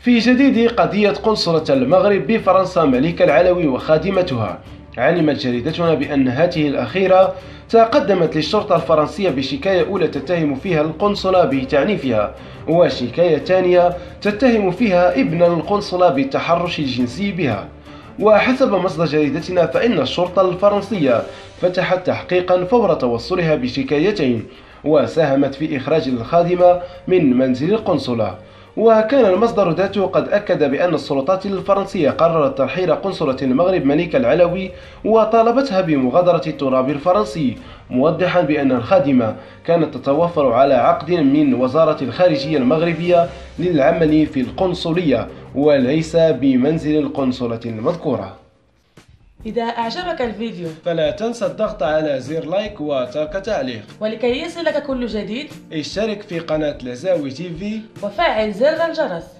في جديد قضية قنصلة المغرب بفرنسا ملك العلوي وخادمتها، علمت جريدتنا بأن هذه الأخيرة تقدمت للشرطة الفرنسية بشكاية أولى تتهم فيها القنصلة بتعنيفها، وشكاية ثانية تتهم فيها ابن القنصلة بالتحرش الجنسي بها. وحسب مصدر جريدتنا فإن الشرطة الفرنسية فتحت تحقيقا فور توصلها بشكايتين، وساهمت في إخراج الخادمة من منزل القنصلة. وكان المصدر ذاته قد أكد بأن السلطات الفرنسية قررت ترحيل قنصلة المغرب ملك العلوي وطالبتها بمغادرة التراب الفرنسي، موضحا بأن الخادمة كانت تتوفر على عقد من وزارة الخارجية المغربية للعمل في القنصلية وليس بمنزل القنصلة المذكورة. إذا أعجبك الفيديو فلا تنسى الضغط على زر لايك وترك تعليق، ولكي يصلك كل جديد اشترك في قناة لزاوي تي في وفعل زر الجرس.